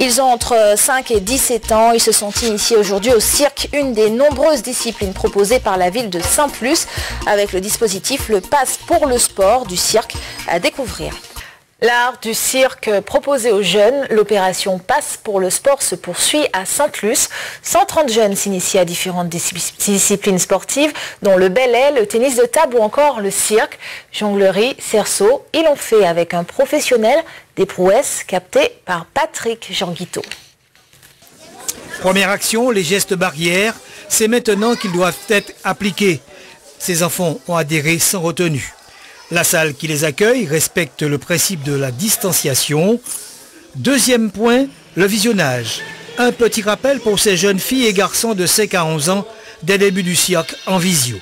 Ils ont entre 5 et 17 ans. Ils se sont initiés aujourd'hui au cirque, une des nombreuses disciplines proposées par la ville de Sainte-Luce, avec le dispositif Le Pass pour le sport du cirque à découvrir. L'art du cirque proposé aux jeunes, l'opération Pass pour le sport se poursuit à Sainte-Luce. 130 jeunes s'initient à différentes disciplines sportives, dont le ballet, le tennis de table ou encore le cirque, jonglerie, cerceau. Ils l'ont fait avec un professionnel, des prouesses captées par Patrick Jeanguito. Première action, les gestes barrières. C'est maintenant qu'ils doivent être appliqués. Ces enfants ont adhéré sans retenue. La salle qui les accueille respecte le principe de la distanciation. Deuxième point, le visionnage. Un petit rappel pour ces jeunes filles et garçons de 5 à 11 ans dès le début du cirque en visio.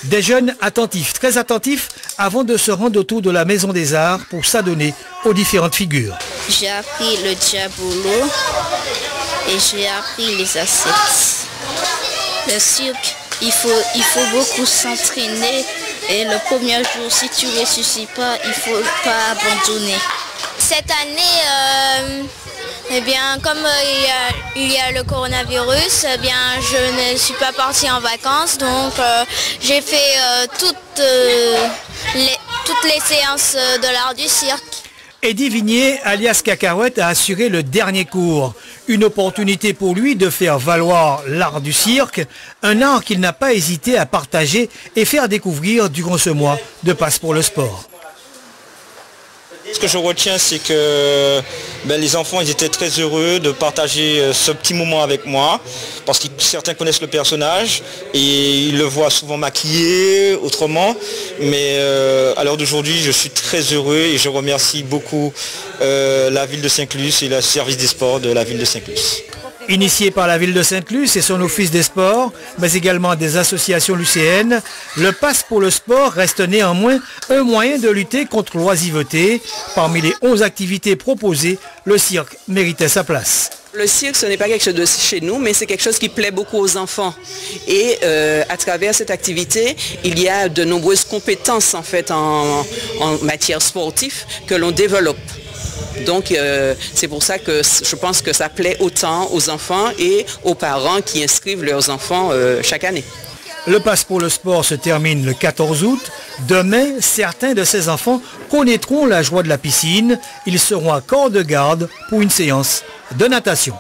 Des jeunes attentifs, très attentifs, avant de se rendre autour de la Maison des Arts pour s'adonner aux différentes figures. J'ai appris le diabolo et j'ai appris les assiettes. Le cirque, il faut beaucoup s'entraîner. Et le premier jour, si tu ne réussis pas, il ne faut pas abandonner. Cette année, eh bien, comme il y a le coronavirus, eh bien, je ne suis pas partie en vacances. Donc, j'ai fait toutes les séances de l'art du cirque. Eddie Vignier, alias Cacahuète, a assuré le dernier cours. Une opportunité pour lui de faire valoir l'art du cirque, un art qu'il n'a pas hésité à partager et faire découvrir durant ce mois de Pass pour le sport. Ce que je retiens, c'est que les enfants ils étaient très heureux de partager ce petit moment avec moi, parce que certains connaissent le personnage et ils le voient souvent maquillé autrement. Mais à l'heure d'aujourd'hui, je suis très heureux et je remercie beaucoup la ville de Sainte-Luce et le service des sports de la ville de Sainte-Luce. Initié par la ville de Sainte-Luce et son office des sports, mais également des associations lucéennes, le Pass pour le sport reste néanmoins un moyen de lutter contre l'oisiveté. Parmi les 11 activités proposées, le cirque méritait sa place. Le cirque, ce n'est pas quelque chose de chez nous, mais c'est quelque chose qui plaît beaucoup aux enfants. Et à travers cette activité, il y a de nombreuses compétences en fait en matière sportive que l'on développe. Donc c'est pour ça que je pense que ça plaît autant aux enfants et aux parents qui inscrivent leurs enfants chaque année. Le Pass pour le sport se termine le 14 août. Demain, certains de ces enfants connaîtront la joie de la piscine. Ils seront à corps de garde pour une séance de natation.